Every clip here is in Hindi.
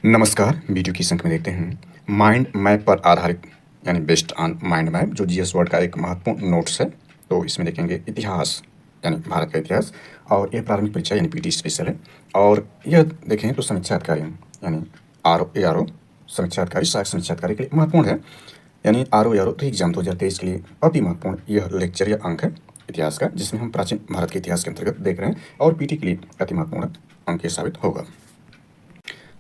नमस्कार, वीडियो की संख्या में देखते हैं माइंड मैप पर आधारित यानी बेस्ड ऑन माइंड मैप जो जीएस वर्ड का एक महत्वपूर्ण नोट्स है। तो इसमें देखेंगे इतिहास यानी भारत का इतिहास और यह प्रारंभिक परीक्षा यानी पीटी स्पेशल है। और यह देखें तो समीक्षा अधिकारी यानी आर ओ समीक्षा अधिकारी समीक्षा अधिकारी के लिए महत्वपूर्ण है। यानी आर ओ एग्जाम 2023 के लिए अति महत्वपूर्ण यह लेक्चर या अंक है इतिहास का, जिसमें हम प्राचीन भारत के इतिहास के अंतर्गत देख रहे हैं और पीटी के लिए अति महत्वपूर्ण अंक ये साबित होगा।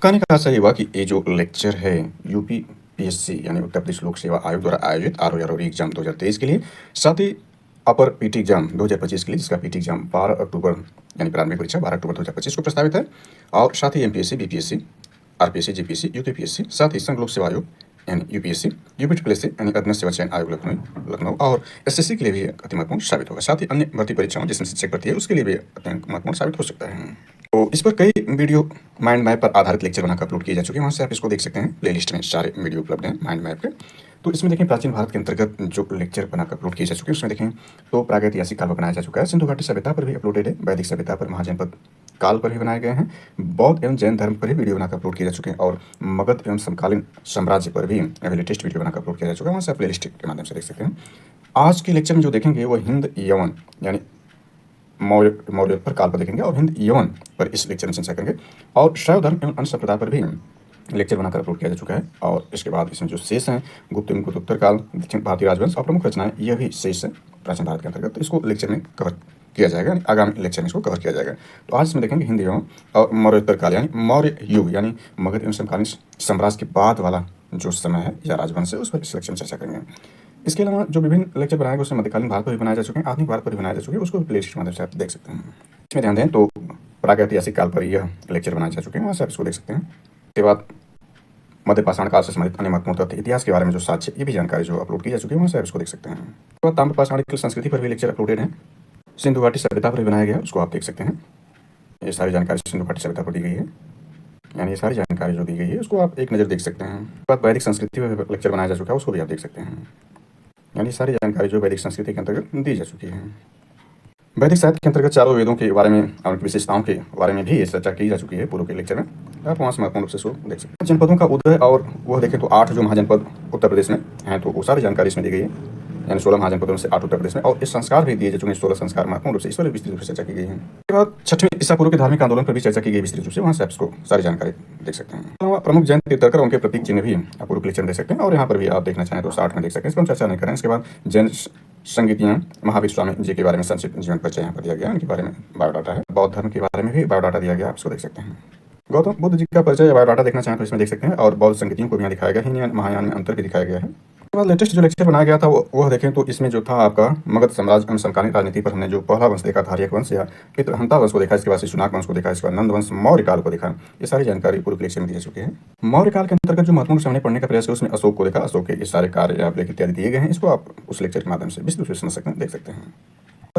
कहने का आशा ये हुआ कि ये जो लेक्चर है यूपी पीएससी यानी उत्तर प्रदेश लोक सेवा आयोग द्वारा आयोजित आर एग्जाम 2023 के लिए, साथ ही अपर पीटी एग्जाम 2025 के लिए, जिसका पीटी एग्जाम 12 अक्टूबर यानी प्रारंभिक परीक्षा 12 अक्टूबर 2025 को प्रस्तावित है। और साथ ही MPSC, BPSC, RPSC, GPSC, UPPSC, साथ ही संघ लोक सेवा आयोग यानी यूपीएससी, यूपीटीएससी यानी अधीन सेवा चयन आयोग लखनऊ और एसएससी के लिए भी अति महत्वपूर्ण साबित होगा। साथ ही अन्य भर्ती परीक्षाओं जिसमें शिक्षक भर्ती है उसके लिए भी अत्यंत महत्वपूर्ण साबित हो सकता है। तो इस पर कई वीडियो माइंड मैप पर आधारित लेक्चर बनाकर अपलोड किए जा चुके हैं, वहाँ से आप इसको देख सकते हैं। प्लेलिस्ट में सारे वीडियो उपलब्ध हैं माइंड मैप के। तो इसमें देखें प्राचीन भारत के अंतर्गत जो लेक्चर बनाकर अपलोड किए जा चुके हैं उसमें देखें तो प्रागैतिहासिक काल पर बनाया जा चुका है, सिंधु घाटी सभ्यता पर भी अपलोडेड है, वैदिक सभ्यता पर, महाजनपद काल पर भी बनाए गए हैं, बौद्ध एवं जैन धर्म पर भी वीडियो बनाकर अपलोड किए जा चुके हैं और मगध एवं समकालीन साम्राज्य पर भी अभी लेटेस्ट वीडियो बनाकर अपलोड किया जा चुका है, वहाँ से आप प्लेलिस्ट के माध्यम से देख सकते हैं। आज के लेक्चर में जो देखेंगे वो हिंद यवन यानी मौर्योत्तर काल पर देखेंगे और हिंद यवन पर इस लेक्चर में चर्चा करेंगे। और शैव धर्म एवं अन्य संप्रदाय पर भी लेक्चर बनाकर अपलोड किया जा चुका है। और इसके बाद इसमें जो शेष हैं गुप्त एवं गुप्तोत्तर काल, दक्षिण भारतीय राजवंश और प्रमुख रचनाएं, यह भी शेष है प्राचीन भारत के अंतर्गत। तो इसको लेक्चर में कवर किया जाएगा, आगामी लेक्चर में इसको कवर किया जाएगा। तो आज इसमें देखेंगे हिंद एवं और मौर्योत्तर काल यानी मौर्य युग यानी मगध एवं समकालीन साम्राज्य के बाद वाला जो समय है या राजवंश है उस पर इस लेक्चर में चर्चा करेंगे। इसके अलावा जो विभिन्न लेक्चर बनाए गए उसमें मध्यकालीन भारत पर भी बनाए जा चुके हैं, आधुनिक भारत पर भी बनाए जा चुके हैं, उसको प्लेलिस्ट के माध्यम से आप देख सकते हैं। इसमें ध्यान दें तो प्रागैतिहासिक काल पर यह लेक्चर बनाए जा चुके हैं, वहाँ से आप इसको देख सकते हैं। इसके बाद मध्य पाषाण काल से संबंधित अन्य महत्वपूर्ण तथ्य इतिहास के बारे में जो साक्ष्य ये भी जानकारी जो अपलोड की जा चुकी है वहाँ से आप इसको देख सकते हैं। इसके बाद ताम्र पाषाणिक संस्कृति पर भी लेक्चर अपलोडेड है, सिंधु घाटी सभ्यता पर भी बनाया गया, उसको आप देख सकते हैं। ये सारी जानकारी सिंधु घाटी सभ्यता पर दी गई है, यानी ये सारी जानकारी जो दी गई है उसको आप एक नज़र देख सकते हैं। उसके बाद वैदिक संस्कृति पर लेक्चर बनाया जा चुका है, उसको भी आप देख सकते हैं। यानी सारी जानकारी जो वैदिक संस्कृति के अंतर्गत दी जा चुकी है। वैदिक साहित्य के अंतर्गत चारों वेदों के बारे में और उनकी विशेषताओं के बारे में भी चर्चा की जा चुकी है पूर्व के लेक्चर में, आप वहाँ से महत्वपूर्ण रूप से इसको देख सकते हैं। जनपदों का उदय और वह देखें तो 8 जो महाजनपद उत्तर प्रदेश में हैं तो वो सारी जानकारी इसमें दी गई है, यानी 16 महाजनपदों से 8 उत्तर प्रदेश में, और इस संस्कार भी दिए जा चुके हैं, 16 संस्कार महत्वपूर्ण रूप से इस पर विस्तृत रूप से चर्चा की गई है। इसके बाद 6वें ईसा पूर्व के धार्मिक आंदोलन पर भी चर्चा की गई विस्तृत रूप से, वहाँ से आप इसको सारी जानकारी देख सकते हैं। अलावा प्रमुख जैन तीर्थंकर उनके प्रतीक चिन्ह भी आप पूर्व लेक्चर में देख सकते हैं, और यहाँ पर भी आप देखना चाहें तो 60 में देख सकते हैं, इसको हम चर्चा नहीं करें। इसके बाद जैन संगीतियाँ महावीर स्वामी जी के बारे में संक्षिप्त जीवन परिचय यहाँ पर दिया गया, उनके बारे में बायोडाटा है। बौद्ध धर्म के बारे में भी बायोडाटा दिया गया, आप इसको देख सकते हैं। गौतम बुद्ध जी का परिचय या बायोडाटा देखना चाहें तो इसमें देख सकते हैं, और बौद्ध संगीतियों को भी यहाँ दिखाया गया है, हिंद महायान में अंतर भी दिखाया गया है। उसके बाद लेटेस्ट जो लेक्चर बनाया गया था वह देखें तो इसमें जो था आपका मगध साम्राज्य एवं समकालीन राजनीति पर हमने जो पहला वंश देखा था आर्यक वंश या पितृहंता वंश को देखा, इसके बाद शिशुनाग वंश को देखा, इसके बाद नंद वंश मौर्य काल को देखा, ये सारी जानकारी पूर्व लेक्चर में दी जा चुकी है। मौर्य काल के अंतर्गत जो महत्वपूर्ण सामने पढ़ने का प्रयास किया उसमें अशोक को देखा, अशोक के ये सारे कार्य आप इत्यादि दिए गए हैं, इसको आप उस लेक्चर के माध्यम से विस्तृत रूप से समझ सकते हैं, देख सकते हैं।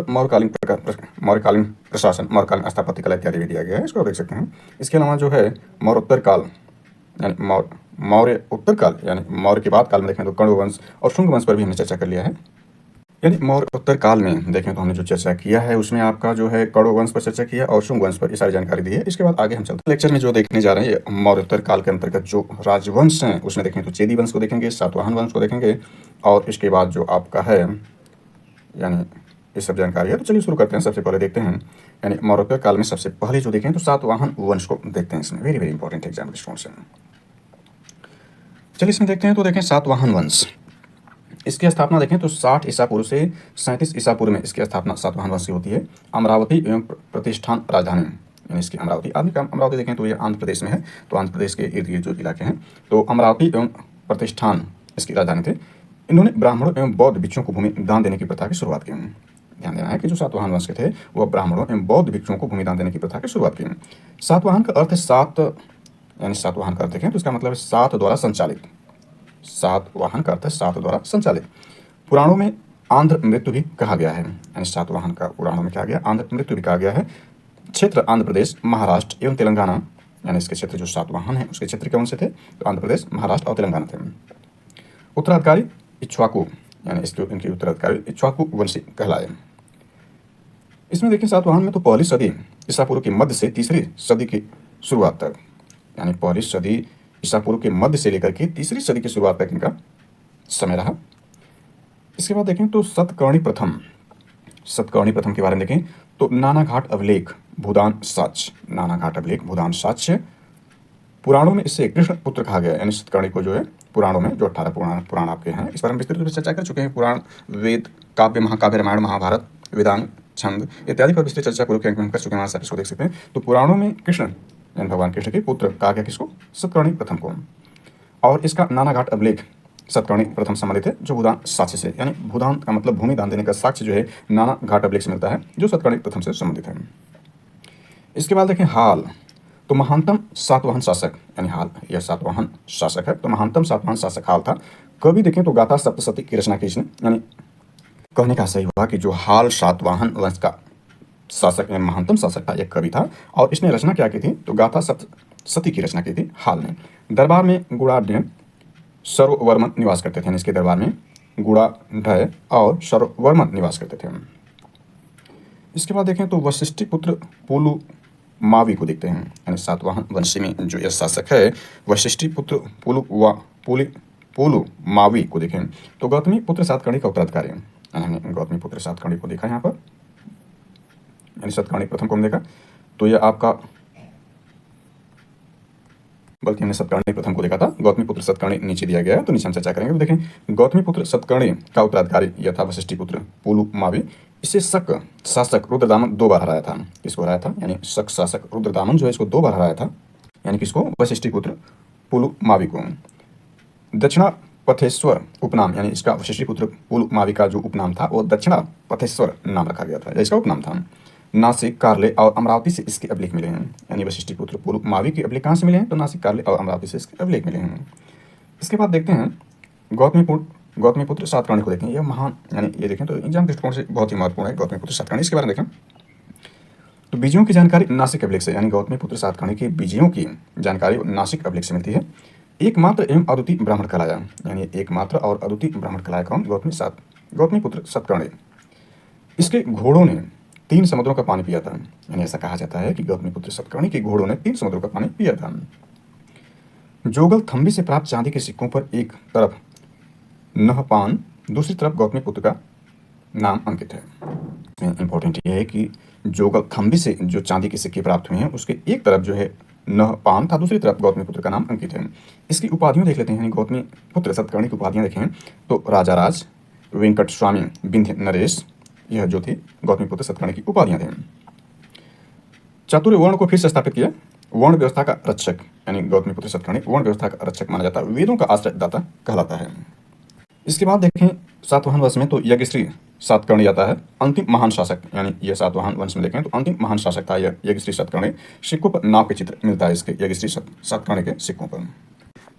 मौर्यकालीन प्रशासन, मौर्यकालीन स्थापत्य कला इत्यादि भी दिया गया है, इसको देख सकते हैं। इसके अलावा जो है मौर्योत्तर काल यानी मौर्य उत्तर काल यानी मौर्य के बाद काल में देखें तो कण्व वंश और शुंग वंश पर भी हमने चर्चा कर लिया है। यानी मौर्य उत्तर काल में देखें तो हमने जो चर्चा किया है उसमें आपका जो है कण्व वंश पर चर्चा किया और शुंग वंश पर ये सारी जानकारी दी है। इसके बाद आगे हम चलते हैं लेक्चर में जो देखने जा रहे हैं मौर्योत्तर काल के अंतर्गत जो राजवंश हैं उसमें देखें तो चेदी वंश को देखेंगे, सातवाहन वंश को देखेंगे, और इसके बाद जो आपका है यानी ये सब जानकारी है। तो चलिए शुरू करते हैं। सबसे पहले देखते हैं यानी मौर्योत्तर काल में सबसे पहले जो देखें तो सातवाहन वंश को देखते हैं, इसमें वेरी इंपॉर्टेंट एग्जाम स्टूडेंट्स हैं। चलिए इसमें देखते हैं तो देखें सातवाहन वंश, इसकी स्थापना देखें तो 60 ईसा पूर्व से 37 ईसा पूर्व में इसकी स्थापना सातवाहन वंश की होती है। अमरावती एवं प्रतिष्ठान राजधानी यानी इसकी अमरावती, आदमी का अमरावती देखें तो ये आंध्र प्रदेश में है, तो आंध्र प्रदेश के इर्द गिर्द जो इलाके हैं तो अमरावती एवं प्रतिष्ठान इसकी राजधानी थे। इन्होंने ब्राह्मणों एवं बौद्ध भिक्षुओं को भूमि दान देने की प्रथा की शुरुआत की। ध्यान देना है कि जो सातवाहन वंश के थे वह ब्राह्मणों एवं बौद्ध भिक्षुओं को भूमि दान देने की प्रथा की शुरुआत की। सातवाहन का अर्थ है सात, यानी सातवाहन का अर्थ देखें तो इसका मतलब है सात द्वारा संचालित। सातवाहन का अर्थ है सात द्वारा संचालित। पुराणों में आंध्र मृत्यु भी कहा गया है, यानी सातवाहन का पुराणों में कहा गया, आंध्र मृत्यु भी कहा गया है। क्षेत्र आंध्र प्रदेश, महाराष्ट्र एवं तेलंगाना, यानी इसके क्षेत्र जो सातवाहन है उसके क्षेत्र कौन से थे तो आंध्र प्रदेश, महाराष्ट्र और तेलंगाना थे। उत्तराधिकारी इक्ष्वाकु, यानी इसके इनके उत्तराधिकारी इक्ष्वाकु वंशी कहलाए। इसमें देखिए सातवाहन में तो पहली सदी ईसा पूर्व की मध्य से तीसरी सदी की शुरुआत तक यानी पहली सदी ईसा पूर्व के मध्य से लेकर के तीसरी सदी की शुरुआत तक इनका समय रहा। इसके बाद देखें तो सतकर्णी प्रथम के बारे में देखें तो नानाघाट अभिलेख भूदान साक्ष्य, नानाघाट अभिलेख भूदान साक्ष्य, पुराणों में इसे कृष्ण पुत्र कहा गया है। यानी सतकर्णी को जो है पुराणों में, जो 18 पुराण आपके हैं, इस पर हम विस्तृत रूप से चर्चा कर चुके हैं। पुराण, वेद, काव्य, महाकाव्य, रामायण, महाभारत, वेदांग, छंद इत्यादि पर विस्तृत चर्चा पूर्वक हम कर चुके हैं। आप इसको देख सकते हैं। तो पुराणों में कृष्ण यानी भगवान कृष्ण के पुत्र कहा गया किसको? सतकर्णी प्रथम को। और इसका नानाघाट अभिलेख सतकर्णी प्रथम संबंधित है, जो भूदान साक्ष्य से, यानी भूदान का मतलब भूमि दान देने का साक्ष्य जो है नानाघाट अभिलेख से मिलता है, जो सतकर्णी प्रथम से संबंधित है। इसके बाद देखें हाल, तो महानतम सातवाहन शासक, यानी हाल यह सातवाहन शासक है, तो महानतम सातवाहन शासक हाल था। कवि देखें तो गाथा सप्तशती की रचना की इसने, यानी कहने का सही हुआ कि जो हाल सातवाहन वंश का शासक यानी महानतम शासक था, एक कवि था, और इसने रचना क्या की थी? तो गाथा सप्तशती की रचना की थी हाल ने। दरबार में गुणाढ्य सर्ववर्मन निवास करते थे, यानी इसके दरबार में गुणाढ्य और सर्ववर्मन निवास करते थे। इसके बाद देखें तो वशिष्ठी पुत्र पुलु मावी को देखते हैं, यानी सातवाहन वंशी में जो यह शासक है वशिष्ठी पुत्र पुलु मावी को देखें तो गौतमी पुत्र सातकर्णी का उत्तराधिकारी है। हमने गौतमी पुत्र सातकर्णी को देखा यहाँ पर, यानी सतकर्णी प्रथम को हमने देखा। तो यह आपका, बल्कि हमने सतकर्णी प्रथम को देखा था, गौतमी पुत्र सतकर्णी नीचे दिया गया है, तो नीचे हम चर्चा करेंगे। तो देखें गौतमी पुत्र सतकर्णी का उत्तराधिकारी यह था वशिष्ठी पुत्र पुलु मावी। इसे शक शासक रुद्रदामन 2 बार हराया था। किसको हराया था? यानी शक शासक रुद्रदामन जो है इसको 2 बार हराया था, यानी किसको? वशिष्ठी पुत्र पुलु मावी को। दक्षिणा पथेश्वर उपनाम, यानी इसका वशिष्ठी पुत्र पुलु मावी का जो उपनाम था वो दक्षिणा पथेश्वर नाम रखा गया था, इसका उपनाम था। नासिक, कारले और अमरावती से इसके अभिलेख मिले हैं, यानी वशिष्ठी पुत्र पुलु मावी के अभिलेख कहाँ से मिले हैं? तो नासिक, कारले और अमरावती से इसके अभिलेख मिले हैं। इसके बाद देखते हैं गौतमी पुत्र सातकर्णी को देखें। यह महान, यानी ये देखें तो एग्जाम के दृष्टिकोण से बहुत ही महत्वपूर्ण है गौतमी पुत्र सातकर्णी। इसके बारे में देखें तो बीजियों की जानकारी नासिक अभिलेख से, यानी गौतमी पुत्र सातकर्णी के बीजियों की जानकारी नासिक अभिलेख से मिलती है। एकमात्र एवं अद्वितीय ब्राह्मण कहलाया, यानी एकमात्र और अद्वितीय ब्राह्मण कहलाया कौन? गौतमी पुत्र सतकर्णी। इसके घोड़ों ने 3 समुद्रों का पानी पिया था, यानी ऐसा कहा जाता है कि गौतमी पुत्र सतकर्णी के घोड़ों ने 3 समुद्रों का पानी पिया था। जोगल थंबी से प्राप्त चांदी के सिक्कों पर एक तरफ नहपान, दूसरी तरफ गौतमी पुत्र का नाम अंकित है। इंपॉर्टेंट ये है कि जोगल थंबी से जो चांदी के सिक्के प्राप्त हुए हैं उसके एक तरफ जो है नहपान था, दूसरी तरफ गौतमी पुत्र का नाम अंकित है। इसकी उपाधियों देख लेते हैं। गौतमी पुत्र सतकर्णी की उपाधियां देखें तो राजा राज, वेंकट स्वामी, विंध्य नरेश, यह जो थी गौतमी पुत्र सतकर्णी की उपाधियां थी। चातुर्य वर्ण को फिर से स्थापित किया, वर्ण व्यवस्था का रक्षक, यानी गौतमी पुत्र सतकर्णी वर्ण व्यवस्था का रक्षक माना जाता है, वेदों का आश्रयदाता कहलाता है। इसके बाद देखें सातवाहन वंश में तो यज्ञश्री सातकर्णी आता है, अंतिम महान शासक, यानी यह सातवाहन वंश में देखें तो अंतिम महान शासक था यह यज्ञश्री सातकर्णी। सिक्कों पर नाव के चित्र मिलता है इसके यज्ञश्री सातकर्णी के सिक्कों पर।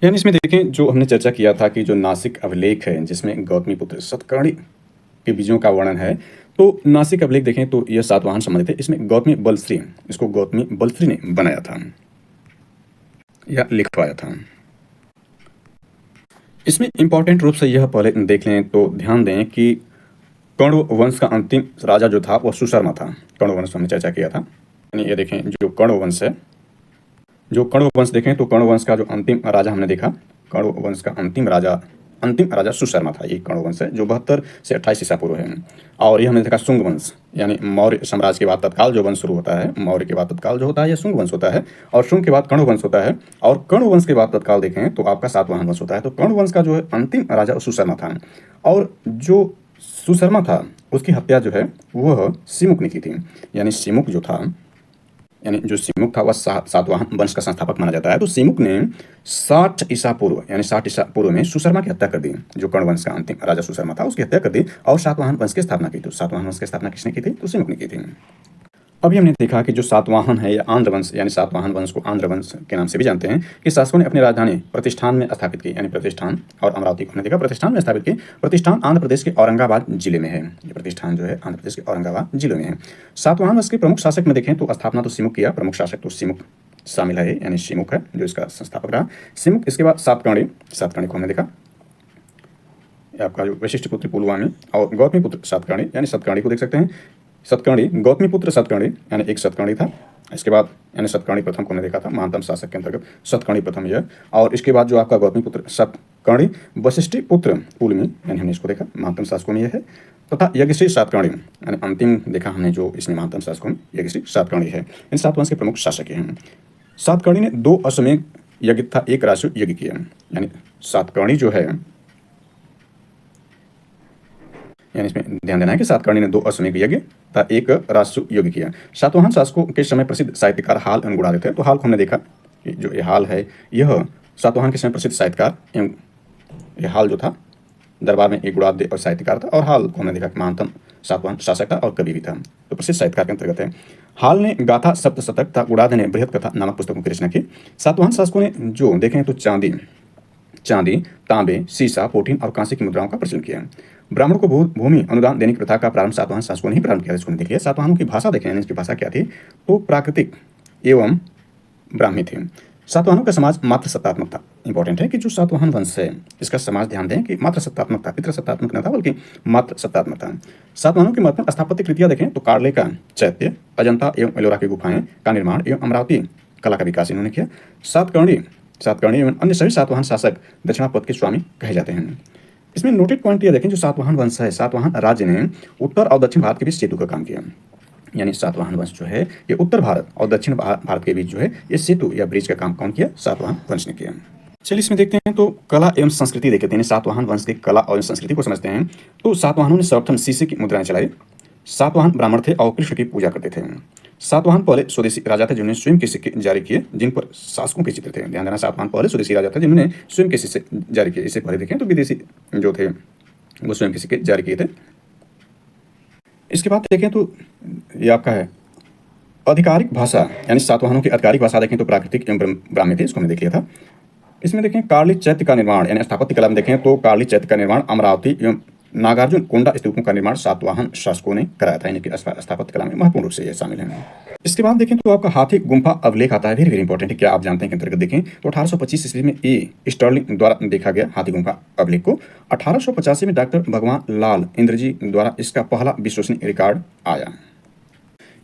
यानी इसमें देखें जो हमने चर्चा किया था कि जो नासिक अभिलेख है जिसमें गौतमी पुत्र सतकर्णी के बीजों का वर्णन है, तो नासिक अभिलेख देखें तो यह सातवाहन संबंधित है। इसमें गौतमी बलश्री, इसको गौतमी बलश्री ने बनाया था या लिखवाया था। इसमें इंपॉर्टेंट रूप से यह पहले देख लें तो ध्यान दें कि कण्व वंश का अंतिम राजा जो था वह सुशर्मा था। कण्व वंश हमने चर्चा किया था, यानी ये देखें जो कण्व वंश है, जो कण्व वंश देखें तो कण्व वंश का जो अंतिम राजा हमने देखा, कण्व वंश का अंतिम राजा सुशर्मा था। ये कण्व वंश है जो 72 से 28 ईसा पूर्व है। और ये हमने देखा शुंग वंश, यानी मौर्य साम्राज्य के बाद तत्काल जो वंश शुरू होता है, मौर्य के बाद तत्काल जो होता है यह शुंग वंश होता है, और शुंग के बाद कण्व वंश होता है, और कण्व वंश के बाद तत्काल देखें तो आपका सातवाहन वंश होता है। तो कण्व वंश का जो है अंतिम राजा सुशर्मा था, और जो सुशर्मा था उसकी हत्या जो है वह सिमुक ने की थी। यानी सिमुक जो था, यानी जो सिमुक था वह सातवाहन वंश का संस्थापक माना जाता है। तो सिमुक ने 60 ईसा पूर्व, यानी 60 ईसा पूर्व में सुशर्मा की हत्या कर दी। जो कण्व वंश का अंतिम राजा सुशर्मा था उसकी हत्या कर दी और सातवाहन वंश की स्थापना की। तो सातवाहन वंश की स्थापना किसने की थी? तो सिमुक ने की थी। अभी हमने देखा कि जो सातवाहन है या आंध्र वंश, यानी सातवाहन वंश को आंध्र वंश के नाम से भी जानते हैं, कि शासकों ने अपनी राजधानी प्रतिष्ठान में स्थापित की, यानी प्रतिष्ठान और अमरावती को हमने देखा प्रतिष्ठान में स्थापित की। प्रतिष्ठान आंध्र प्रदेश के औरंगाबाद जिले में है। ये प्रतिष्ठान जो है आंध्र प्रदेश के औरंगाबाद जिले में है। सातवाहन वंश के प्रमुख शासक में देखें तो स्थापना तो सिमुक किया, प्रमुख शासक तो सिमुक शामिल है, यानी सिमुक है जो इसका संस्थापक रहा, सिमुक। इसके बाद सातकर्णी को हमने देखा, आपका जो वशिष्ठ पुत्र पुलवामी और गौतमी पुत्र सातकर्णी, यानी सतकर्णी को देख सकते हैं। सतकर्णी, गौतमीपुत्र सतकर्णी यानी एक सतकर्णी था। इसके बाद यानी सतकर्णी प्रथम को हमने देखा था, महानतम शासक के अंतर्गत सतकर्णी प्रथम यह। और इसके बाद जो आपका गौतमीपुत्र सतकर्णी, वशिष्ठी पुत्र पुलमी यानी हमने इसको देखा महानतम शासकों में यह है, तथा यज्ञश्री सातकर्णी यानी अंतिम देखा हमने जो इसमें महानतम शासकों में यज्ञश्री सातकर्णी है। इन सात वंश के प्रमुख शासक हैं। सातकर्णी ने 2 अश्वमेध यज्ञ तथा 1 राजसूय यज्ञ किया, यानी सातकर्णी जो है, यानी इसमें ध्यान देना है कि सातकर्णी ने 2 अश्वमेध यज्ञ तथा 1 राजसूय यज्ञ किया। सातवाहन शासकों के समय प्रसिद्ध साहित्यकार हाल एवं गुणादित्य है। तो हाल को हमने देखा कि जो ये हाल है यह सातवाहन के समय प्रसिद्ध साहित्यकार एवं ये हाल जो था दरबार में एक गुणाद्य और साहित्यकार था, और हाल को हमने देखा कि महानतम सातवाहन शासक था और कवि भी था, तो प्रसिद्ध साहित्यकार के अंतर्गत है। हाल ने गाथा सप्तशतक तथा गुणाद्य ने बृहत कथा नामक पुस्तकों की रचना की। सातवाहन शासकों ने जो देखें तो चांदी, तांबे, सीसा, पोटीन और कांसे की मुद्राओं का प्रचलन किया। ब्राह्मणों को भूमि अनुदान देने की प्रथा का प्रारंभ सातवाहन शासकों ने ही प्रारंभ किया। इसको देखिए सातवाहनों की भाषा देखें, इसकी भाषा क्या थी, तो प्राकृतिक एवं ब्राह्मी थी। सातवाहनों का समाज मात्र सत्तात्मक था। इंपॉर्टेंट है कि जो सातवाहन वंश है इसका समाज ध्यान दें कि मात्र सत्तात्मक था, पितृ सत्तात्मक न था बल्कि मात्र सत्तात्मक था। सातवाहनों की महत्वपूर्ण स्थापत्य कृतियां देखें तो कार्ले का चैत्य, अजंता एवं एलोरा की गुफाएं का निर्माण एवं अमरावती कला का विकास इन्होंने किया। सातकर्णी एवं अन्य सभी सातवाहन शासक दक्षिणापथ के स्वामी कहे जाते हैं। इसमें नोटेड पॉइंट यह देखें, जो सातवाहन वंश है, सातवाहन राज्य ने उत्तर और दक्षिण भारत के बीच सेतु का काम किया। यानी सातवाहन वंश जो है ये उत्तर भारत और दक्षिण भारत के बीच जो है ये सेतु या ब्रिज का काम कौन किया, सातवाहन वंश ने किया। चलिए इसमें देखते हैं तो कला एवं संस्कृति देखते हैं। सातवाहन वंश की कला और संस्कृति को समझते हैं। तो सातवाहनों ने सर्वप्रथम शीशे की मुद्राएं चलाई। सातवाहन ब्राह्मण थे और कृष्ण की पूजा करते थे। सातवाहन पहले स्वदेशी राजा थे जिन्होंने स्वयं के सिक्के जारी किए जिन पर शासकों के चित्र थे। ध्यान देना, सातवाहन पहले स्वदेशी राजा थे जिन्होंने स्वयं के सिक्के जारी किए। इससे पहले देखें तो विदेशी जो थे वो स्वयं के सिक्के जारी किए थे। इसके बाद देखें तो ये आपका है आधिकारिक भाषा, यानी सातवाहनों की आधिकारिक भाषा देखें तो प्राकृतिक एवं ब्राह्मी थी। इसको हमने देख लिया था। इसमें देखें कार्ली चैत्य का निर्माण, यानी स्थापत्य कला में देखें तो कार्ली चैत्य का निर्माण, अमरावती एवं नागार्जुन कोंडा स्तूपों का निर्माण सातवाहन शासकों ने कराया था। यानी कि स्थापत्य कला में महत्वपूर्ण रूप से ये शामिल है। इसके बाद देखें तो आपका हाथी गुम्फा अभिलेख आता है। वेरी वेरी इंपॉर्टेंट है, क्या आप जानते हैं कि अंतर्गत देखें तो 1825 ईस्वी में स्टर्लिंग द्वारा देखा गया हाथी गुम्फा अभिलेख को। 1885 में डॉक्टर भगवान लाल इंद्रजी द्वारा इसका पहला विश्वसनीय रिकॉर्ड आया।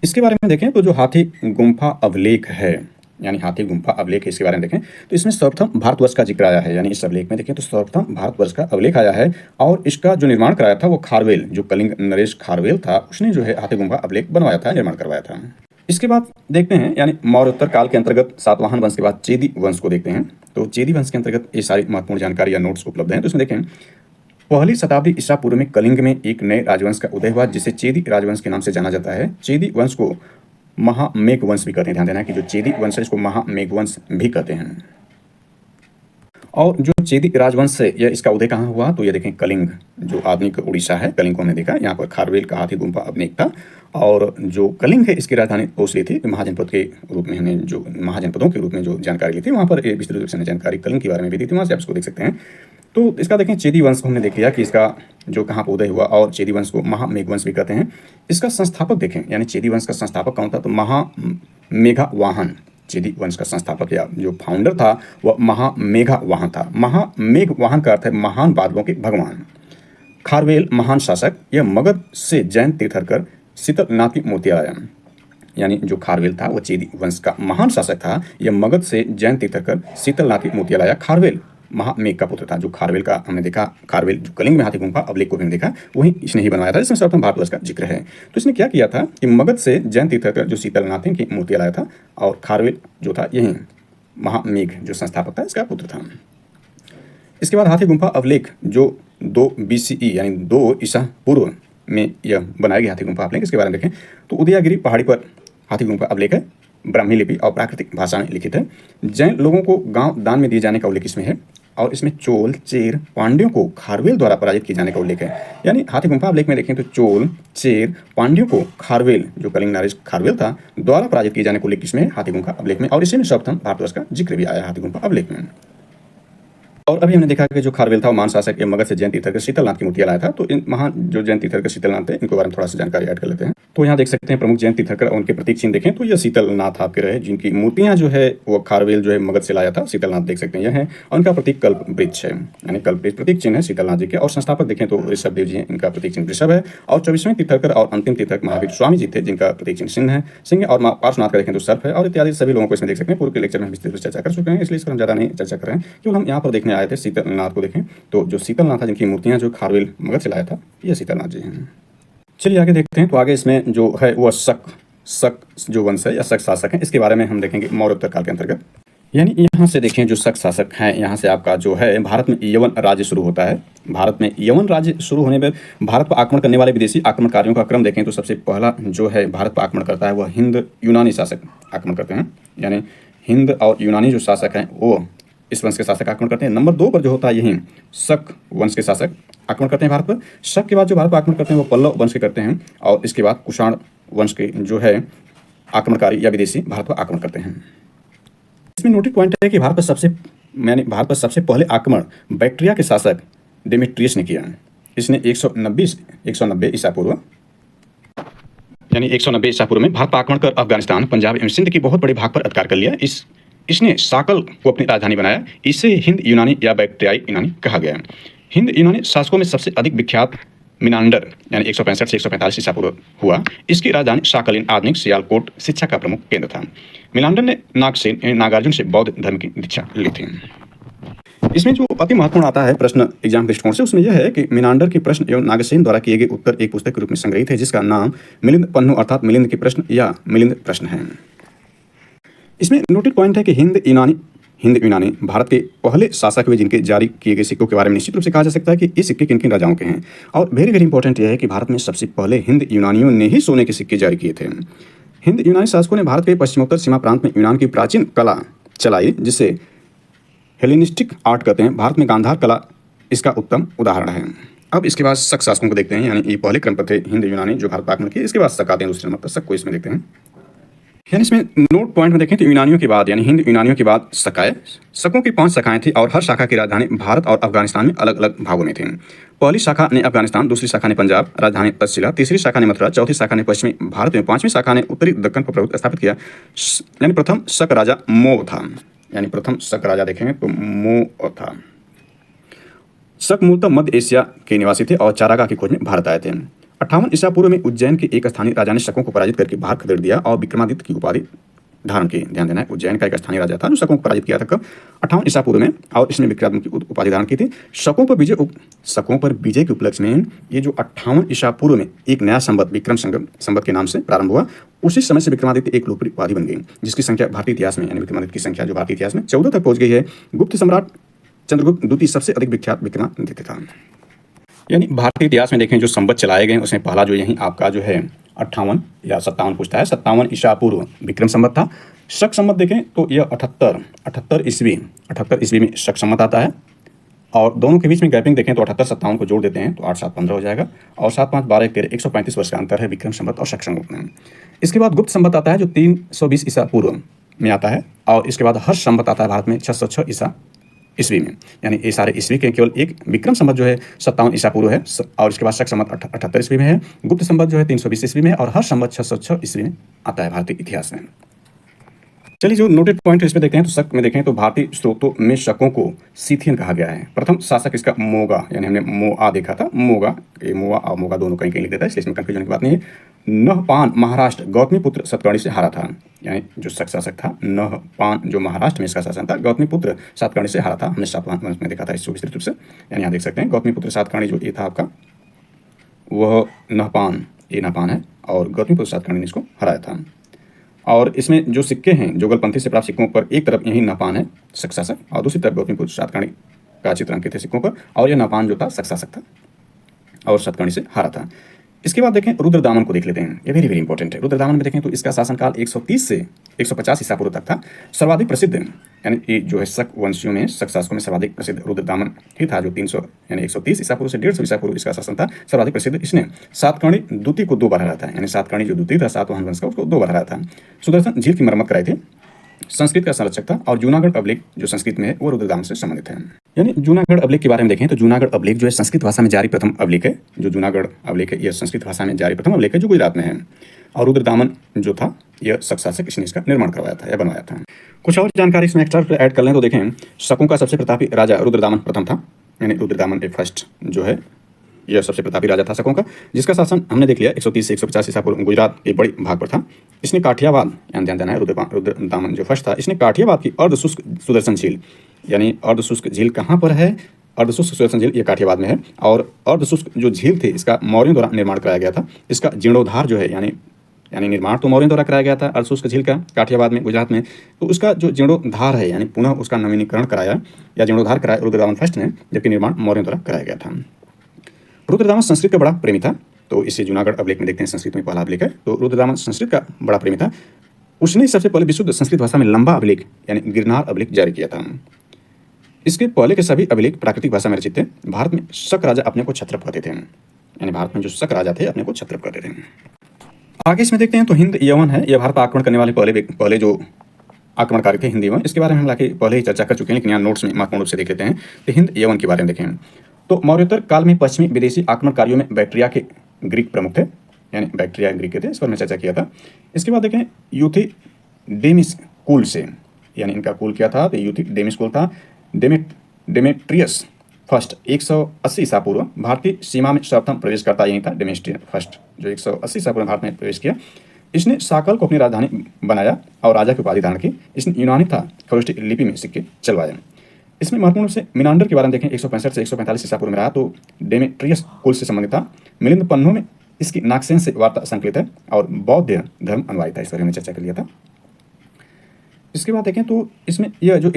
इसके बारे में देखें तो जो हाथी गुम्फा अभिलेख है, यानी हाथी गुम्फा अभिलेख है, इसके बारे में देखें तो इसमें सर्वप्रथम भारतवर्ष का जिक्र आया है। यानी इस अभिलेख में देखें तो सर्वप्रथम भारतवर्ष का अभिलेख आया है, और इसका जो निर्माण कराया था वो खारवेल, जो कलिंग नरेश खारवेल था, उसने जो है हाथी गुम्फा अभिलेख बनवाया था, निर्माण करवाया था। इसके बाद देखते हैं यानी मौर्योत्तर काल के अंतर्गत सातवाहन वंश के बाद चेदी वंश को देखते हैं। तो चेदी वंश के अंतर्गत ये सारी महत्वपूर्ण जानकारी या नोट्स उपलब्ध हैं। तो इसमें देखें पहली शताब्दी ईसा पूर्व में कलिंग में एक नए राजवंश का उदय हुआ जिसे चेदी राजवंश के नाम से जाना जाता है। चेदी वंश को महामेघ वंश भी कहते हैं। ध्यान देना कि जो चेदी वंश है इसको महामेघ वंश भी कहते हैं। और जो चेदी राजवंश है यह इसका उदय कहाँ हुआ, तो ये देखें कलिंग, जो आधुनिक उड़ीसा है, कलिंग को हमने देखा। यहाँ पर खारवेल का हाथी गुम्फा अभिलेख था, और जो कलिंग है इसकी राजधानी ओसली थी। महाजनपद के रूप में हमने जो महाजनपदों के रूप में जो जानकारी ली थी वहाँ पर विस्तृत रूप से जानकारी कलिंग के बारे में भी दी थी, वहाँ से आप इसको देख सकते हैं। तो इसका देखें चेदी वंश को हमने देख लिया कि इसका जो कहाँ पर उदय हुआ, और चेदी वंश को महामेघ वंश भी कहते हैं। इसका संस्थापक देखें, यानी चेदी वंश का संस्थापक कौन था, तो महामेघवाहन। चेदी वंश का संस्थापक या जो फाउंडर था वह महामेघवाहन था। महामेघवाहन का अर्थ है महान बादलों के भगवान। खारवेल महान शासक, यह मगध से जैन तीर्थंकर शीतलनाथ की मूर्ति लाया। यानी जो खारवेल था वह चेदी वंश का महान शासक था। यह मगध से जैन तीर्थंकर शीतलनाथ की मूर्ति लाया। खारवेल महामेघ का पुत्र था। जो खारवेल का हमने देखा, खारवेल जो कलिंग में हाथी गुम्फा अभिलेख को भी देखा, वही इसने ही बनवाया था, जिसमें सर्वप्रथम भारतवर्ष का जिक्र है। तो इसने क्या किया था कि मगध से जैन तीर्थंकर जो शीतलनाथ की मूर्ति लाया था, और खारवेल जो था यही महामेघ जो संस्थापक था इसका पुत्र था। इसके बाद हाथी गुम्फा अभिलेख जो 2 BCE यानी 2 ईसा पूर्व में यह बनाया गया हाथी गुम्फा अभिलेख। इसके बारे में देखें तो उदयागिरी पहाड़ी पर हाथी गुम्फा अभिलेख है, ब्राह्मी लिपि और प्राकृतिक भाषा में लिखित है। जैन लोगों को गांव दान में दिए जाने का उल्लेख इसमें है, और इसमें चोल, चेर, पांड्यों को खारवेल द्वारा पराजित किए जाने का उल्लेख है। यानी हाथी गुम्फा अभिलेख में देखें तो चोल, चेर, पांड्यों को खारवेल, जो कलिंग नरेश खारवेल था, द्वारा पराजित किए जाने का उल्लेख इसमें हाथी गुम्फा अभिलेख में, और इसी में सर्वप्रथम भारतवर्ष का जिक्र भी आया हाथी गुम्फा अभिलेख में। और अभी हमने देखा कि जो खारवेल था वो महान शासक मगध से जयंत तीर्थंकर शीतलनाथ की मूर्तियां लाया था। तो इन महान जो जयंत तीर्थंकर शीतलनाथ थे इनको बारे में थोड़ा सा जानकारी ऐड कर लेते हैं। तो यहाँ देख सकते हैं प्रमुख जयंत तीर्थंकर और उनके प्रतीक चिन्ह देखें तो यह शीतलनाथ आपके रहे, जिनकी मूर्तियां जो है वो खारवेल जो है मगध से लाया था। शीतलनाथ देख सकते हैं यह है, और उनका प्रतीक कल्प वृक्ष है, यानी कल्प वृक्ष प्रतीक चिन्ह है शीतलनाथ जी के। और संस्थापक देखें तो ऋषभ देव जी हैं, इनका प्रतीक चिन्ह ऋषभ है। और 24वें तीर्थंकर और अंतिम तीर्थंकर महावीर स्वामी जी थे, जिनका प्रतीक चिन्ह सिंह है, सिंह। और पार्श्वनाथ का देखें तो सर्प है, और इत्यादि सभी लोगों को इसमें देख सकते हैं। पूर्व के लेक्चर में हम विस्तृत रूप से चर्चा कर चुके हैं, इसलिए इस पर हम ज़्यादा नहीं चर्चा कर रहे हैं। केवल हम यहाँ पर देखने आए थे शीतलनाथ को देखें तो जो शीतलनाथ था जिनकी मूर्तियां जो खारवेल मगध से लाया था, ये शीतलनाथ जी हैं। चलिए आगे देखते हैं। तो आगे इसमें जो है वो शक जो वंश है या शक शासक है, इसके बारे में हम देखेंगे मौर्योत्तर काल के अंतर्गत। यानी यहाँ से देखें जो शक शासक हैं, यहाँ से आपका जो है भारत में यवन राज्य शुरू होता है। भारत में यवन राज्य शुरू होने पर भारत पर आक्रमण करने वाले विदेशी आक्रमणकारियों का क्रम देखें तो सबसे पहला जो है भारत पर आक्रमण करता है वह हिंद यूनानी शासक आक्रमण करते हैं। यानी हिंद और यूनानी जो शासक हैं वो इस वंश के शासक आक्रमण करते हैं। नंबर 2 पर जो होता है यही शक वंश के शासक आक्रमण करते हैं भारत पर। शक के बाद जो भारत पर आक्रमण करते हैं वो पल्लव वंश के करते हैं, और इसके बाद कुषाण वंश के जो है आक्रमणकारी या विदेशी भारत पर आक्रमण करते हैं। इसमें नोटिक पॉइंट है कि भारत पर सबसे पहले आक्रमण बैक्ट्रिया के शासक डेमेट्रियस ने किया। इसने 190 ईसा पूर्व यानी 190 ईसा पूर्व में भारत पर आक्रमण कर अफगानिस्तान, पंजाब एवं सिंध की बहुत बड़े भाग पर अधिकार कर लिया। इसने साकल को अपनी राजधानी बनाया। इसे हिंद यूनानी या बैक्ट्रियाई यूनानी कहा गया। हिंद यूनानी शासकों में सबसे अधिक विख्यात मिनांडर यानी 165 से 145 ईसा पूर्व हुआ। इसकी राजधानी साकलिन आधुनिक सियालकोट शिक्षा का प्रमुख केंद्र था। मिनांडर ने नागार्जुन से बौद्ध धर्म की दीक्षा ली थी। इसमें जो अति महत्वपूर्ण आता है प्रश्न एग्जाम दृष्टिकोण से, उसमें यह है कि मिनांडर के प्रश्न एवं नागसेन द्वारा किए गए उत्तर एक पुस्तक के रूप में संग्रहित है, जिसका नाम मिलिंद पन्नु अर्थात मिलिंद के प्रश्न या मिलिंद प्रश्न है। इसमें नोटेड पॉइंट है कि हिंद यूनानी भारत के पहले शासक हुए, जिनके जारी किए गए सिक्कों के बारे में निश्चित रूप से कहा जा सकता है कि ये सिक्के किन किन राजाओं के हैं। और वेरी वेरी इंपॉर्टेंट यह है कि भारत में सबसे पहले हिंद यूनानियों ने ही सोने के सिक्के जारी किए थे। हिंद यूनानी शासकों ने भारत के पश्चिमोत्तर सीमा प्रांत में यूनान की प्राचीन कला चलाई, जिसे हेलेनिस्टिक आर्ट कहते हैं। भारत में गांधार कला इसका उत्तम उदाहरण है। अब इसके बाद शक शासकों को देखते हैं, यानी ये पहले क्रम पर थे हिंद यूनानी जो भारत पर आक्रमण किए। इसके बाद शक आते हैं दूसरे नंबर पर, शक को इसमें देखते हैं। यानी इसमें नोट पॉइंट में देखें तो यूनानियों के बाद यानी हिंद यूनानियों के बाद शकों की 5 शाखाएं थी, और हर शाखा की राजधानी भारत और अफगानिस्तान में अलग अलग भागों में थी। पहली शाखा ने अफगानिस्तान, दूसरी शाखा ने पंजाब, राजधानी तक्षशिला, तीसरी शाखा ने मथुरा, चौथी शाखा ने पश्चिमी भारत में, 5वीं शाखा ने उत्तरी दक्कन पर प्रभुत्व स्थापित किया। यानी प्रथम शक राजा मोव था। यानी प्रथम शक राजा देखेंगे तो मोव था। शक मूलतः मध्य एशिया के निवासी थे और चारागाह की खोज में भारत आए थे। 58 ईसा पूर्व में उज्जैन के एक स्थानीय राजा ने शकों को पराजित करके भारत खदेड़ दिया और विक्रमादित्य की उपाधि धारण की। ध्यान देना है, उज्जैन का एक स्थानीय राजा था जो शकों को पराजित किया था कब? 58 ईसा पूर्व में, और इसने विक्रमादित्य की उपाधि धारण की थी। शकों पर विजय के उपलक्ष्य में ये जो 58 ईसा पूर्व में एक नया संवत विक्रम संवत के नाम से प्रारंभ हुआ। उसी समय से विक्रमादित्य एक लोकप्रिय उपाधि बन गई, जिसकी संख्या भारतीय इतिहास में यानी विक्रमादित्य की संख्या जो भारतीय इतिहास में 14 तक पहुंच गई है। गुप्त सम्राट चंद्रगुप्त द्वितीय सबसे अधिक विख्यात विक्रमादित्य था। यानी भारतीय इतिहास में देखें जो संवत चलाए गए उसमें पहला जो यही आपका जो है 58 या 57 पूछता है, 57 ईसा पूर्व विक्रम संवत था। शक संवत देखें तो यह 78 ईस्वी में शक संवत आता है, और दोनों के बीच में गैपिंग देखें तो 78-57 को जोड़ देते हैं तो 8-7-15 हो जाएगा, और 7-5-12-13 135 वर्ष का अंतर है विक्रम संवत और शक संवत में। इसके बाद गुप्त संवत आता है जो 320 ईसा पूर्व में आता है, और इसके बाद हर्ष संवत आता है भारत में 606 ईसा ईस्वी में। यानी ये सारे ईस्वी के केवल एक विक्रम संवत जो है 57 ईसा पूर्व है, और इसके बाद शक संवत 78 ईस्वी में है, गुप्त संवत जो है 320 ईस्वी में, और हर्ष संवत 606 ईस्वी में आता है भारतीय इतिहास में। चलिए जो नोटेड पॉइंट है इसमें देखते हैं तो शक में देखें तो भारतीय स्रोतों में शकों को सीथियन कहा गया है। प्रथम शासक इसका मोगा, यानी हमने मोआ देखा था, मोगा, ये मोआ और मोगा दोनों कहीं कहीं लिख देता है, इसलिए इसमें कंफ्यूजन की बात नहीं है। नहपान महाराष्ट्र गौतमीपुत्र सातकर्णी से हारा था। यानी जो शक शासक था नहपान जो महाराष्ट्र में इसका शासन था, गौतमीपुत्र सातकर्णी से हारा था। हमने सातवाहन वंश में देखा था इसको विस्तृत रूप से। यानी यहाँ देख सकते हैं गौतमीपुत्र सातकर्णी जो ये था आपका, वह नहपान, ये नहपान है, और गौतमीपुत्र सातकर्णी ने इसको हराया था। और इसमें जो सिक्के हैं जुगलपंथी से प्राप्त सिक्कों पर एक तरफ यही नहपान है शक शासक, और दूसरी तरफ गौतमीपुत्र सातकर्णी का चित्र अंकित थे सिक्कों पर, और यह नहपान जो था शक शासक था और सातकर्णी से हारा था। इसके बाद देखें रुद्रदामन को देख लेते हैं, ये वेरी वेरी इंपॉर्टेंट है। रुद्रदामन में देखें तो इसका शासनकाल 130 से 150 ईसा पूर्व तक था। सर्वाधिक प्रसिद्ध यानी ये जो है शक वंशियों में, शक शासकों में सर्वाधिक प्रसिद्ध रुद्रदामन ही था, जो 300 यानी 130 ईसा पूर्व से 150 ईसा पूर्व इसका शासन था, सर्वाधिक प्रसिद्ध। इसने सातकर्णी द्वितीय को 2 बार हराया था, यानी सातकर्णी जो द्वितीय था सातवाहन वंश का, उसको 2 बार हराया था। सुदर्शन झील की मरम्मत कराई थी, संस्कृत का संरक्षक था और जूनागढ़ अभिलेख जो संस्कृत में है वो रुद्रदामन से संबंधित है। यानी जूनागढ़ अभिलेख के बारे में देखें तो जूनागढ़ अभिलेख जो है संस्कृत भाषा में जारी प्रथम अभिलेख है। जो जूनागढ़ अभिलेख है यह संस्कृत भाषा में जारी प्रथम अभिलेख है जो गुजरात में है। और रुद्रदामन जो था यह शक शासक इसने इसका निर्माण करवाया था या बनवाया था। कुछ और जानकारी इसमें एक्स्ट्रा ऐड कर लें तो देखें, शकों का सबसे प्रतापी राजा रुद्रदामन प्रथम था। यानी रुद्रदामन ए फर्स्ट जो है यह सबसे प्रतापी राजा था शकों का, जिसका शासन हमने देख लिया 130 से 150 ईसा पूर्व गुजरात के बड़े भाग पर था। इसने काठियावाद, ध्यान देना है, रुद्रदामन जो फर्स्ट था इसने काठियावाद की अर्धशुष्क सुदर्शन झील, यानी अर्धशुष्क झील कहाँ पर है, अर्धशुष्क सुदर्शन झील ये काठियावाद में है। और अर्धशुष्क जो झील थी इसका मौर्यों द्वारा निर्माण कराया गया था। इसका जीर्णोद्धार जो है यानी निर्माण तो मौर्यों द्वारा कराया गया था अर्धशुष्क झील का काठियावाद में गुजरात में, तो उसका जो जीर्णोद्धार है यानी पुनः उसका नवीनीकरण कराया या जीर्णोद्धार कराया रुद्रदामन फर्स्ट ने, जबकि निर्माण मौर्यों द्वारा कराया गया था। रुद्रदामन संस्कृत का बड़ा प्रेमी था, तो इसे जूनागढ़ अभिलेख में देखते हैं, संस्कृत में पहला अभिलेख है। तो रुद्रदामन संस्कृत का बड़ा प्रेमी था। उसने सबसे पहले विशुद्ध संस्कृत भाषा में लंबा अभिलेख यानी गिरनार अभिलेख जारी किया था। इसके पहले के सभी अभिलेख प्राकृतिक भाषा में रचित थे। भारत में शक राजा अपने को क्षत्रप कहते थे, यानी भारत में जो शक राजा थे अपने को क्षत्रप कहते थे। आगे इसमें देखते हैं तो हिंद यवन है, यह भारत पर आक्रमण करने वाले पहले जो आक्रमणकारी थे हिंद यवन। इसके बारे में हम लाके पहले ही चर्चा कर चुके हैं, लेकिन यहाँ नोट्स में महत्वपूर्ण रूप से देख लेते हैं। तो हिंद यवन के बारे में देखें तो मौर्योत्तर काल में पश्चिमी विदेशी आक्रमणकारियों में बैक्ट्रिया के ग्रीक प्रमुख थे, यानी बैक्ट्रिया ग्रीक के थे, इस पर मैं चर्चा किया था। इसके बाद देखें यूथिडेमिस कुल से, यानी इनका कुल क्या था, तो यूथिडेमिस कुल था। डेमेट्रियस फर्स्ट 180 ईसा पूर्व भारतीय सीमा में सर्वप्रथम प्रवेश करता यही था। डेमेट्रियस फर्स्ट जो 180 ईसा पूर्व भारत में प्रवेश किया, इसने साकल को अपनी राजधानी बनाया और राजा की उपाधि धारण की। इसने यूनानी था खरोष्टी लिपि में सिक्के चलवाए। इसमें महत्वपूर्ण रूप से मिनांडर के बारे में देखें 165 से 145 ईसा पूर्व में रहा, तो डेमेट्रियस कुल से संबंधित था। मिलिंद पन्नों में इसकी नागसेन से वार्ता संकलित है और बौद्ध धर्म अनुयायी था, इस बारे में चर्चा कर लिया था। इसके बाद देखें तो इसमें यह जो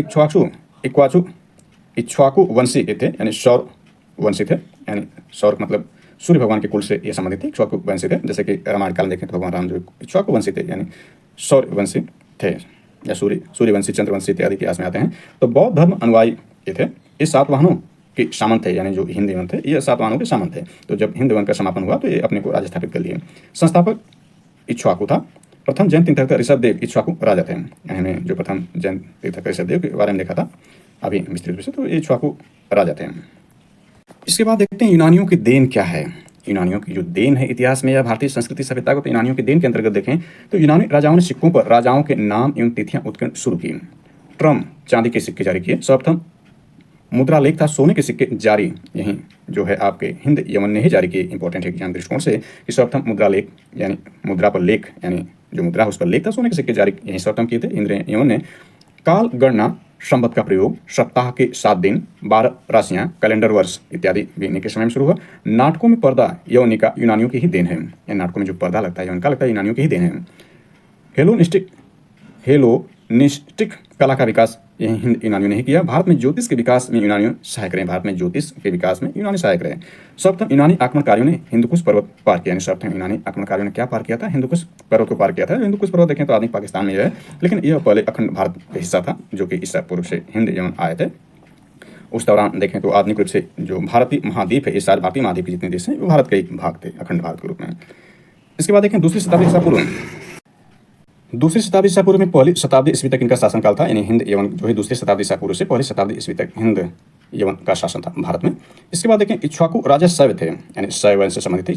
इक्ष्वाकु वंशी थे, यानी सौर वंशी थे, यानी सौर मतलब सूर्य भगवान के कुल से ये संबंधित थे, इक्ष्वाकु वंशी थे। जैसे कि रामायण काल में देखें तो भगवान राम जो इक्ष्वाकु वंशी थे यानी सौर वंशी थे, या सूर्यवंशी चंद्रवंशी इत्यादि इतिहास में आते हैं। तो बौद्ध धर्म अनुयायी ये थे। ये सातवाहनों के सामंत थे, यानी जो हिंद यवन थे ये सातवाहनों के सामंत थे। तो जब हिंद यवन का समापन हुआ तो ये अपने को राज्य स्थापित कर लिए। संस्थापक इक्ष्वाकु था। प्रथम जैन तीर्थंकर ऋषभदेव इक्ष्वाकु राजा थे। यानी जो प्रथम जैन तीर्थंकर ऋषभदेव के बारे में देखा था अभी विस्तृत रूप से, तो ये इक्ष्वाकु राजा थे। इसके बाद देखते हैं यूनानियों की देन क्या है। यूनानियों की जो देन है इतिहास में या भारतीय संस्कृति सभ्यता को, तो यूनानियों की देन के अंतर्गत देखें तो यूनानी राजाओं ने सिक्कों पर राजाओं के नाम एवं तिथियां उत्कीर्ण शुरू की। ट्रम चांदी के सिक्के जारी किए। सर्वप्रथम मुद्रा लेख था सोने के सिक्के जारी यहीं जो है आपके हिंद यवन ने ही जारी किए। इंपॉर्टेंट है ज्ञान दृष्टिकोण से कि सर्वप्रथम मुद्रा लेख यानी मुद्रा पर लेख यानी जो मुद्रा है उस पर लेख था सोने के सिक्के जारी यहीं सर्वप्रथम किए थे हिंद यवन ने। काल गणना संवत का प्रयोग, सप्ताह के 7 दिन, 12 राशियां, कैलेंडर वर्ष इत्यादि भी इन्हीं के समय में शुरू हुआ। नाटकों में पर्दा यौन का यूनानियों की ही देन है, या नाटकों में जो पर्दा लगता है यौन का लगता है यूनानियों की ही देन है। हेलोनिस्टिक कला का विकास यही हिंद यूनानियों ने ही किया। भारत में ज्योतिष के विकास में यूनानियों सहायक रहे। भारत में ज्योतिष के विकास में यूनानी सहायक रहे। सर्वप्रथम यूनानी आक्रमणकारियों ने हिंदुकुश पर्वत पार किया। सर्वप्रथम यूनानी आक्रमणकारियों ने क्या पार किया था, हिंदुकुश पर्वत को पार किया था। हिंदुकुश पर्वत देखें तो आधुनिक पाकिस्तान में है, लेकिन यह पहले अखंड भारत का हिस्सा था जो कि ईसा पूर्व से हिंद यवन आए थे। उस दौरान देखें तो आधुनिक रूप से जो भारतीय महाद्वीप है, ये सारे भारतीय महाद्वीप के जितने देश हैं वो भारत के एक भाग थे अखंड भारत के रूप में। इसके बाद देखें दूसरी शताब्दी ईसा पूर्व में पहली शताब्दी ईस्वी तक इनका शासनकाल था। यानी हिंद यवन जो है दूसरी शताब्दी ईसा पूर्व से पहली शताब्दी ईस्वी तक हिंद यवन का शासन था भारत में। इसके बाद देखें इक्ष्वाकु राजा शैव थे, यानी शैव वंश से संबंधित थे।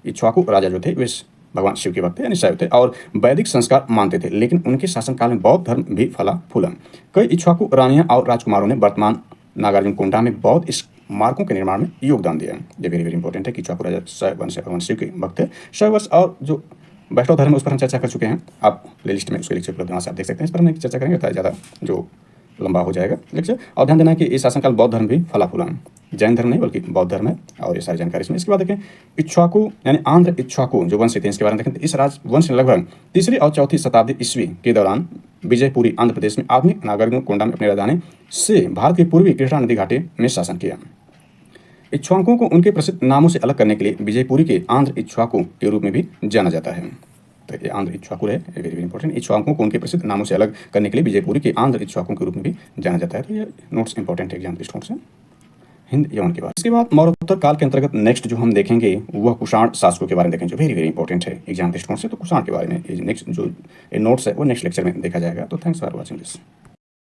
इक्ष्वाकु राजा जो थे वे भगवान शिव के भक्त थे, यानी शैव थे और वैदिक संस्कार मानते थे। लेकिन उनके शासनकाल में बौद्ध धर्म भी फला फूला। कई इक्ष्वाकु रानियां और राजकुमारों ने वर्तमान नागार्जुन कोंडा में बौद्ध स्मारकों के निर्माण में योगदान दिया। ये वेरी वेरी इंपॉर्टेंट है कि इक्ष्वाकु राजा शैव वंश भगवान शिव के भक्त थे। शैव वंश और जो वैष्णव धर्म उस पर हम चर्चा कर चुके हैं, आप प्लेलिस्ट में उसके लेक्चर उपलब्ध वहाँ से आप देख सकते हैं। इस पर हम चर्चा करेंगे तो ज़्यादा जो लंबा हो जाएगा लेक्चर। और ध्यान देना है कि इस शासनकाल बौद्ध धर्म भी फला फूला, जैन धर्म नहीं बल्कि बौद्ध धर्म है, और ये सारी जानकारी इसमें। इसके बाद देखें इक्ष्वाकु यानी आंध्र इक्ष्वाकु जो वंश थे, इसके बारे में देखें तो इस राजवंश ने लगभग तीसरी और चौथी शताब्दी ईस्वी के दौरान विजयपुरी आंध्र प्रदेश में आधुनिक नागार्जुन कोंडा में अपनी राजधानी से भारत के पूर्वी कृष्णा नदी घाटी में शासन किया। इक्ष्वाकुओं को उनके प्रसिद्ध नामों से अलग करने के लिए विजयपुरी के आंध्र इक्ष्वाकु के रूप में भी जाना जाता है। तो ये आंध्र इक्ष्वाकु है, वेरी वेरी इंपॉर्टेंट। इक्ष्वाकुओं को उनके प्रसिद्ध नामों से अलग करने के लिए विजयपुरी के आंध्र इक्ष्वाकुओं के रूप में भी जाना जाता है। तो ये नोट्स इंपॉर्टेंट है एग्जाम दृष्टिकोण से। हिंद यवन के बारे में। इसके बाद मौर्योत्तर काल के अंतर्गत नेक्स्ट जो हम देखेंगे वह कुषाण शासकों के बारे में देखेंगे, जो वेरी वेरी इंपॉर्टेंट है एग्जाम दृष्टिकोण से। तो कुषाण के बारे में नेक्स्ट जो नोट्स है वो नेक्स्ट लेक्चर में देखा जाएगा। तो थैंक्स फॉर वॉचिंग दिस।